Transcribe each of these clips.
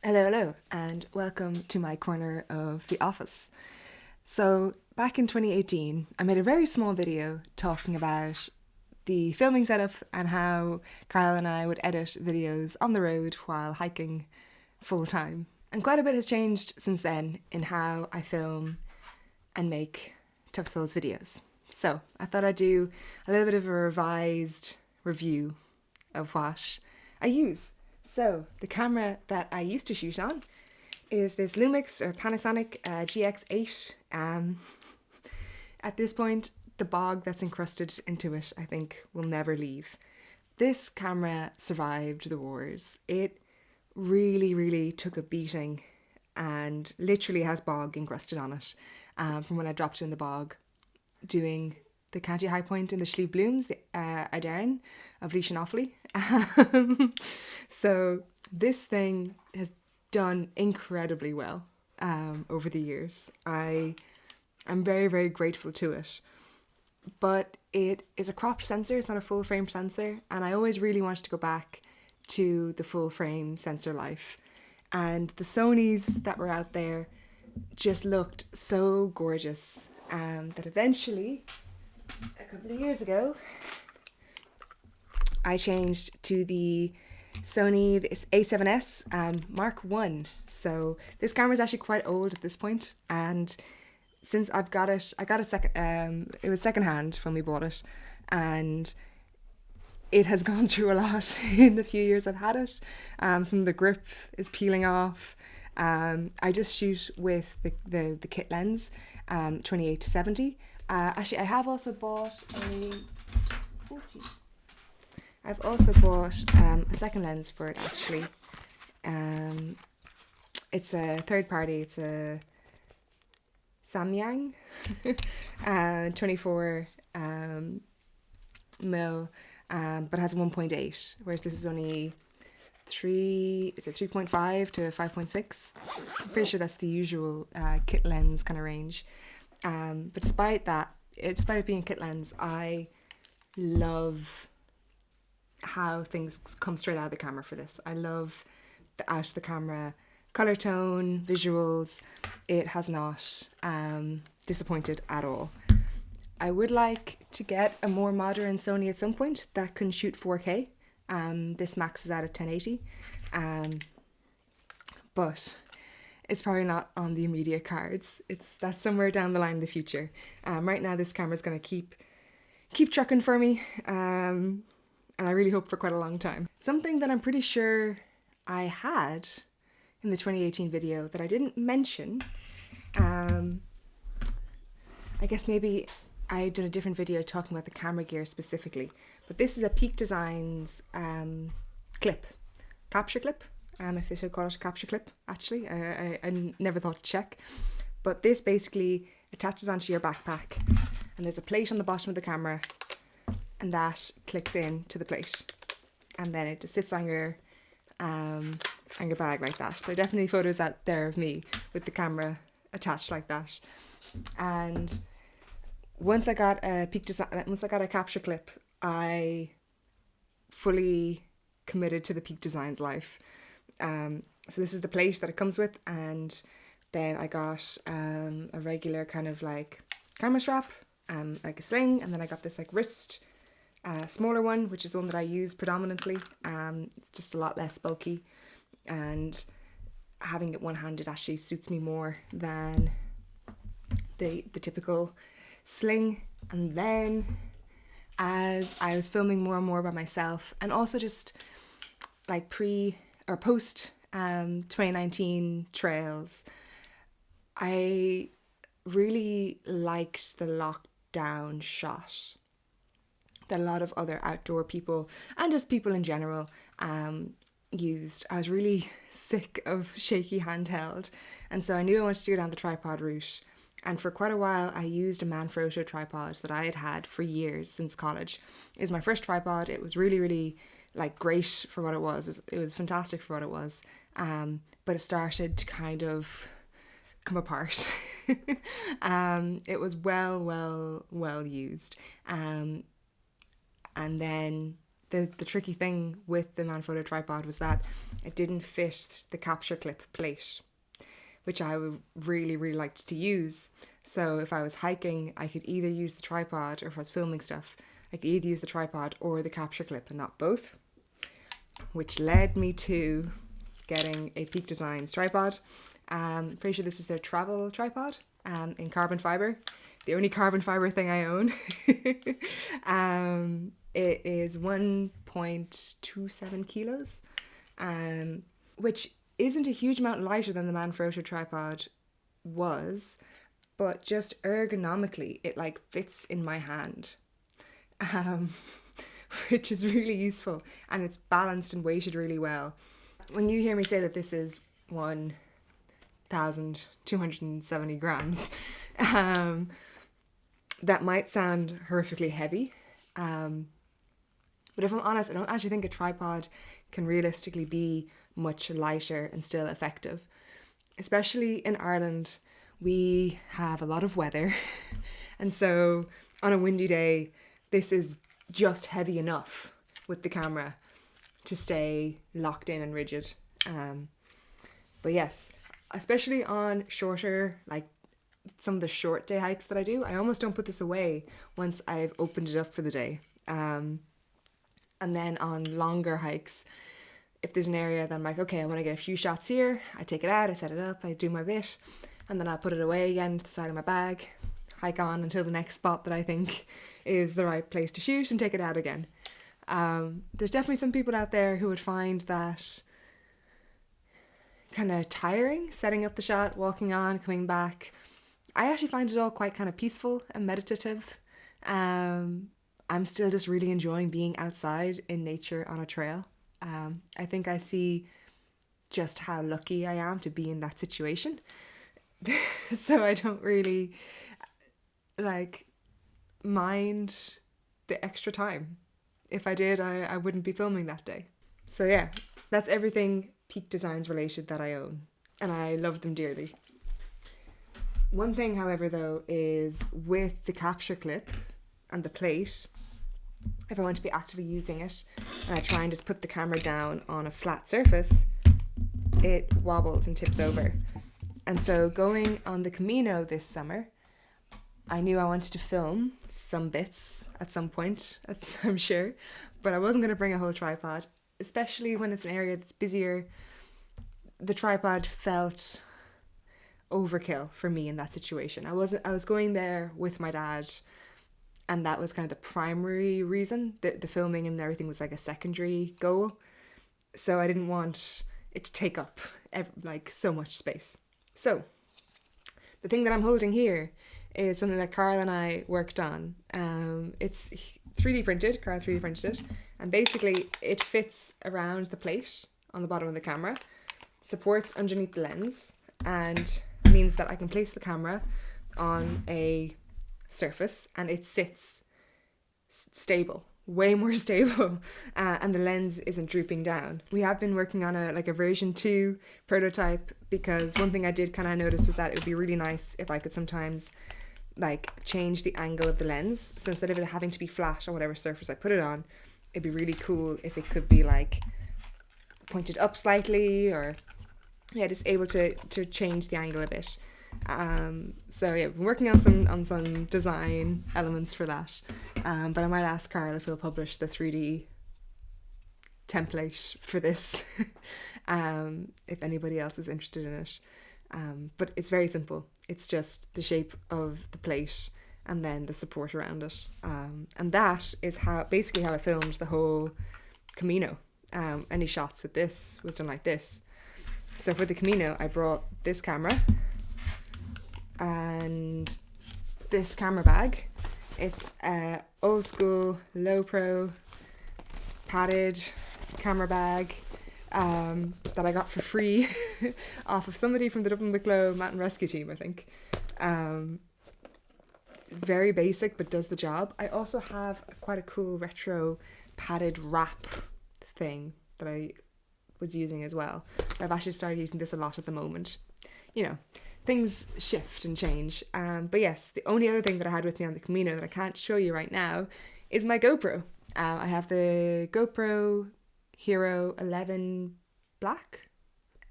Hello, and welcome to my corner of the office. So, back in 2018, I made a very small video talking about the filming setup and how Kyle and I would edit videos on the road while hiking full time. And quite a bit has changed since then in how I film and make Tough Souls videos. So, I thought I'd do a little bit of a revised review of what I use. So, the camera that I used to shoot on is this Lumix or Panasonic GX8. At this point, the bog that's encrusted into it, I think, will never leave. This camera survived the wars. It really took a beating and literally has bog encrusted on it from when I dropped it in the bog doing the county high point in the Slieve Blooms, the Ardairn of Leash and Offaly. So this thing has done incredibly well over the years. I'm very grateful to it. But it is a cropped sensor, it's not a full frame sensor, and I always really wanted to go back to the full frame sensor life. And the Sonys that were out there just looked so gorgeous that eventually, a couple of years ago, I changed to the Sony A7S Mark 1. So this camera is actually quite old at this point, and since I got it second. It was secondhand when we bought it, and it has gone through a lot in the few years I've had it. Some of the grip is peeling off. I just shoot with the kit lens, 28-70. Actually, I have also bought I've also bought a second lens for it. Actually, it's a third party. It's a Samyang 24 mil, but it has a 1.8, whereas this is only 3.5 to 5.6. I'm pretty sure that's the usual kit lens kind of range. But despite it being a kit lens, I love how things come straight out of the camera for this. I love the out of the camera color tone, visuals. It has not disappointed at all. I would like to get a more modern Sony at some point that can shoot 4K. This maxes out at 1080, but it's probably not on the immediate cards. That's somewhere down the line in the future. Right now, this camera's going to keep trucking for me, and I really hope for quite a long time. Something that I'm pretty sure I had in the 2018 video that I didn't mention, I guess maybe I done a different video talking about the camera gear specifically, but this is a Peak Designs capture clip, if they should call it a capture clip. Actually, I never thought to check, but this basically attaches onto your backpack, and there's a plate on the bottom of the camera, and that clicks in to the plate, and then it just sits on your bag like that. There are definitely photos out there of me with the camera attached like that. And once I got a capture clip, I fully committed to the Peak Designs life. So this is the plate that it comes with, and then I got a regular kind of like camera strap, like a sling, and then I got this like wrist smaller one, which is the one that I use predominantly. It's just a lot less bulky, and having it one-handed actually suits me more than the typical sling. And then as I was filming more and more by myself, and also just like pre or post 2019 trails, I really liked the lockdown shot that a lot of other outdoor people and just people in general used. I was really sick of shaky handheld, and so I knew I wanted to go down the tripod route. And for quite a while, I used a Manfrotto tripod that I had had for years since college. It was my first tripod. It was really like great for what it was. It was fantastic for what it was. But it started to kind of come apart. It was well used. And then the tricky thing with the Manfrotto tripod was that it didn't fit the capture clip plate, which I would really, really liked to use. So if I was hiking, I could either use the tripod, or if I was filming stuff, I could either use the tripod or the capture clip and not both, which led me to getting a Peak Designs tripod. Pretty sure this is their travel tripod in carbon fiber. The only carbon fiber thing I own. It is 1.27 kilos, which isn't a huge amount lighter than the Manfrotto tripod was, but just ergonomically, it like fits in my hand, which is really useful, and it's balanced and weighted really well. When you hear me say that this is 1,270 grams, that might sound horrifically heavy. But if I'm honest, I don't actually think a tripod can realistically be much lighter and still effective. Especially in Ireland, we have a lot of weather. And so on a windy day, this is just heavy enough with the camera to stay locked in and rigid. But yes, especially on shorter, like some of the short day hikes that I do, I almost don't put this away once I've opened it up for the day. And then on longer hikes, if there's an area that I'm like, okay, I want to get a few shots here, I take it out, I set it up, I do my bit, and then I put it away again to the side of my bag, hike on until the next spot that I think is the right place to shoot, and take it out again. There's definitely some people out there who would find that kind of tiring, setting up the shot, walking on, coming back. I actually find it all quite kind of peaceful and meditative. I'm still just really enjoying being outside in nature on a trail. I think I see just how lucky I am to be in that situation. So I don't really mind the extra time. If I did, I wouldn't be filming that day. So yeah, that's everything Peak Designs related that I own, and I love them dearly. One thing, however, though, is with the capture clip and the plate, if I want to be actively using it and I try and just put the camera down on a flat surface, it wobbles and tips over. And so going on the Camino this summer, I knew I wanted to film some bits at some point, I'm sure, but I wasn't going to bring a whole tripod, especially when it's an area that's busier. The tripod felt overkill for me in that situation. I was going there with my dad, and that was kind of the primary reason. The filming and everything was like a secondary goal, so I didn't want it to take up so much space. So the thing that I'm holding here is something that Carl and I worked on. It's 3D printed. Carl 3D printed it, and basically it fits around the plate on the bottom of the camera, supports underneath the lens, and means that I can place the camera on a surface and it sits stable, way more stable, and the lens isn't drooping down. We have been working on a version 2 prototype, because one thing I did kind of notice was that it would be really nice if I could sometimes change the angle of the lens. So instead of it having to be flat on whatever surface I put it on, it'd be really cool if it could be pointed up slightly, or just able to change the angle a bit. So yeah, we're working on some design elements for that. But I might ask Carl if he'll publish the 3D template for this, if anybody else is interested in it. But it's very simple. It's just the shape of the plate and then the support around it. And that is basically how I filmed the whole Camino. Any shots with this was done like this. So for the Camino, I brought this camera and this camera bag. It's a old school, low pro, padded camera bag that I got for free off of somebody from the Dublin Wicklow Mountain Rescue Team, I think. Very basic, but does the job. I also have quite a cool retro padded wrap thing that I was using as well. I've actually started using this a lot at the moment. Things shift and change. But yes, the only other thing that I had with me on the Camino that I can't show you right now is my GoPro. I have the GoPro Hero 11 Black,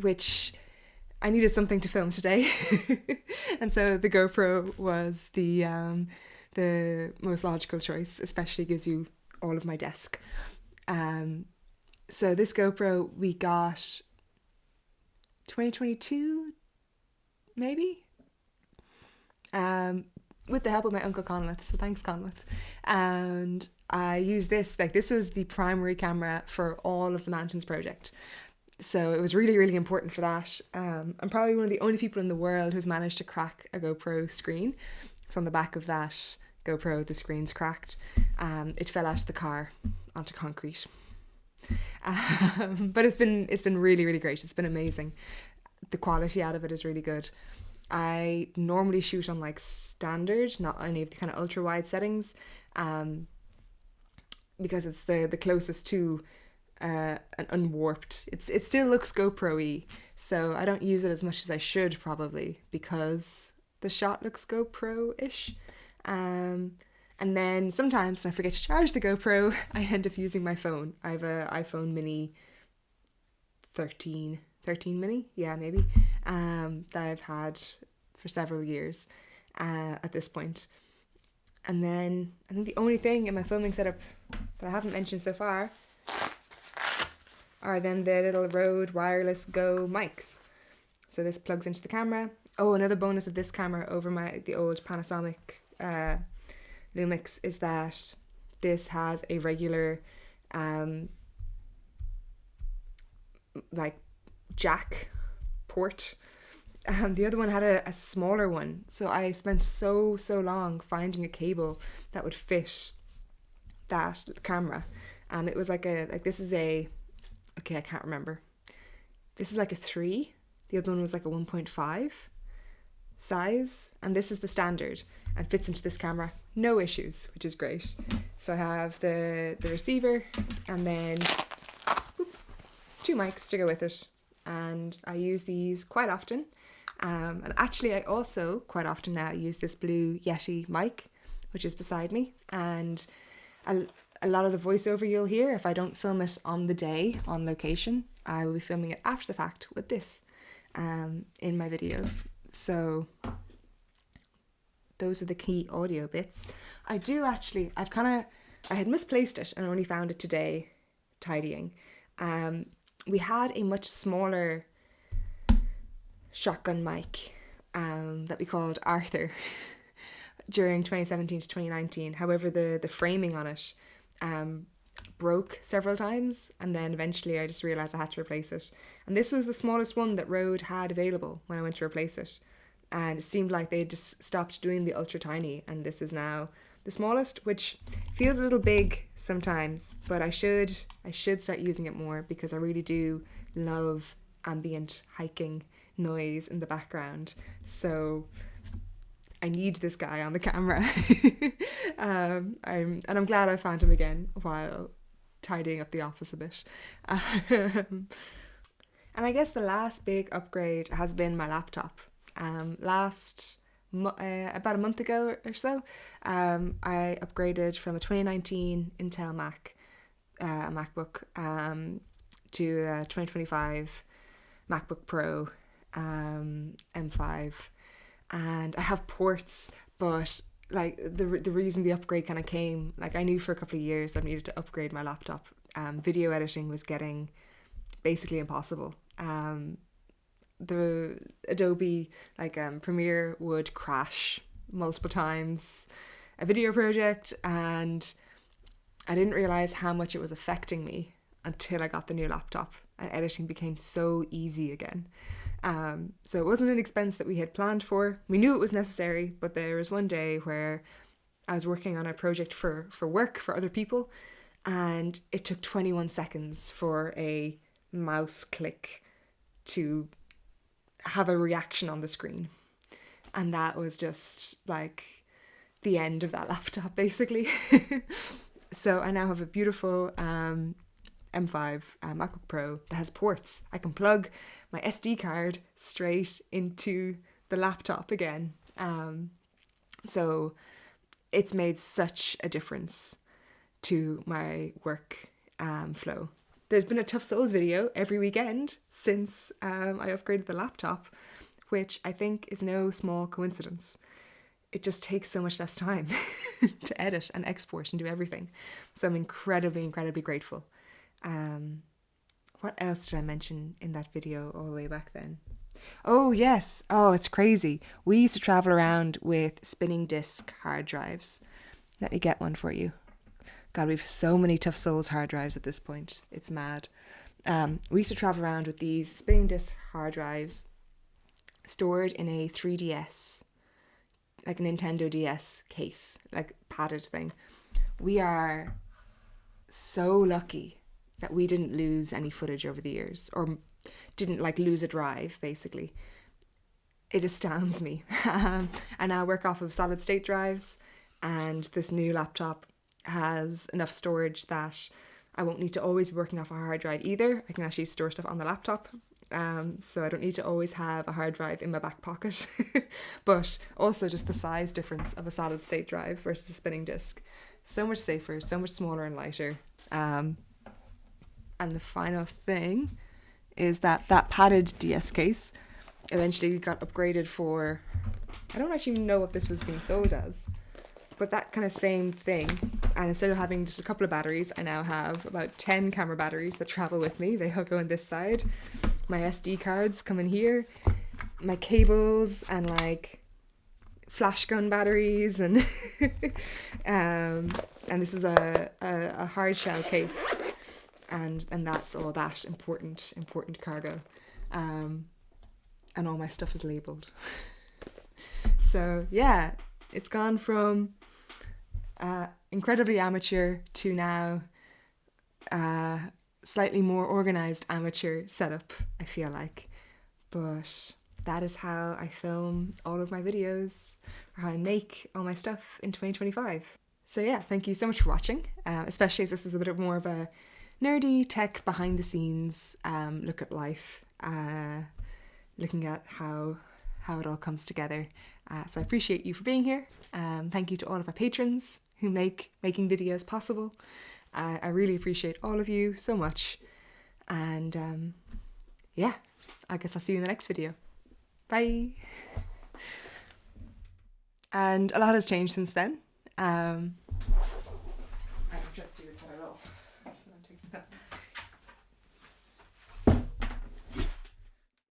which I needed something to film today. And so the GoPro was the most logical choice, especially gives you all of my desk. So this GoPro we got 2022, maybe? With the help of my uncle Conleth, so thanks Conleth. And I used this, like this was the primary camera for all of the Mountains project. So it was really, really important for that. I'm probably one of the only people in the world who's managed to crack a GoPro screen. So on the back of that GoPro, the screen's cracked. It fell out of the car onto concrete. But it's been really, really great. It's been amazing. The quality out of it is really good. I normally shoot on like standard, not any of the kind of ultra wide settings, because it's the closest to an unwarped. It still looks GoPro-y, so I don't use it as much as I should probably because the shot looks GoPro-ish. And then sometimes when I forget to charge the GoPro, I end up using my phone. I have an iPhone mini 13 mini, yeah, maybe, that I've had for several years at this point. And then I think the only thing in my filming setup that I haven't mentioned so far are then the little Rode Wireless Go mics. So this plugs into the camera. Oh, another bonus of this camera over the old Panasonic Lumix is that this has a regular like jack port. The other one had a smaller one, so I spent so long finding a cable that would fit that camera. And it was like this is a, okay, I can't remember, this is like a 3, the other one was like a 1.5 size, and this is the standard and fits into this camera, no issues, which is great. So I have the receiver and then 2 mics to go with it, and I use these quite often. And actually I also quite often now use this blue Yeti mic, which is beside me, and a lot of the voiceover you'll hear, if I don't film it on the day on location, I will be filming it after the fact with this in my videos. So those are the key audio bits. I do actually, I had misplaced it and only found it today tidying. We had a much smaller shotgun mic that we called Arthur during 2017 to 2019. However, the framing on it broke several times, and then eventually I just realised I had to replace it. And this was the smallest one that Rode had available when I went to replace it. And it seemed like they just stopped doing the ultra tiny, and this is now the smallest, which feels a little big sometimes, but I should start using it more because I really do love ambient hiking noise in the background. So I need this guy on the camera. I'm glad I found him again while tidying up the office a bit. And I guess the last big upgrade has been my laptop. About a month ago or so, I upgraded from a 2019 Intel MacBook to a 2025 MacBook Pro M5, and I have ports, but like the reason the upgrade kind of came, like I knew for a couple of years that I needed to upgrade my laptop. Video editing was getting basically impossible. The Adobe Premiere would crash multiple times a video project, and I didn't realize how much it was affecting me until I got the new laptop, and editing became so easy again. So it wasn't an expense that we had planned for. We knew it was necessary, but there was one day where I was working on a project for work for other people, and it took 21 seconds for a mouse click to have a reaction on the screen. And that was just like the end of that laptop, basically. So I now have a beautiful M5 MacBook Pro that has ports. I can plug my SD card straight into the laptop again. So it's made such a difference to my work flow. There's been a Tough Souls video every weekend since I upgraded the laptop, which I think is no small coincidence. It just takes so much less time to edit and export and do everything. So I'm incredibly, incredibly grateful. What else did I mention in that video all the way back then? Oh, yes. Oh, it's crazy. We used to travel around with spinning disc hard drives. Let me get one for you. God, we've so many Tough Souls hard drives at this point. It's mad. We used to travel around with these spinning disc hard drives stored in a 3DS, like a Nintendo DS case, like padded thing. We are so lucky that we didn't lose any footage over the years, or didn't like lose a drive, basically. It astounds me. I now work off of solid state drives, and this new laptop has enough storage that I won't need to always be working off a hard drive either. I can actually store stuff on the laptop, so I don't need to always have a hard drive in my back pocket. But also just the size difference of a solid state drive versus a spinning disc. So much safer, so much smaller and lighter. And the final thing is that padded DS case eventually got upgraded for, I don't actually know what this was being sold as, but that kind of same thing. And instead of having just a couple of batteries, I now have about 10 camera batteries that travel with me. They all go on this side. My SD cards come in here. My cables and like flash gun batteries and this is a hard shell case. And that's all that important cargo. And all my stuff is labelled. So yeah, it's gone from incredibly amateur to now slightly more organised amateur setup, I feel like. But that is how I film all of my videos, or how I make all my stuff in 2025. So yeah, thank you so much for watching, especially as this is a bit more of a nerdy tech behind the scenes look at life, looking at how it all comes together. So I appreciate you for being here. Thank you to all of our patrons who make making videos possible. I really appreciate all of you so much. And yeah, I guess I'll see you in the next video. Bye. And a lot has changed since then. I don't trust you with that at all. So I'm taking that.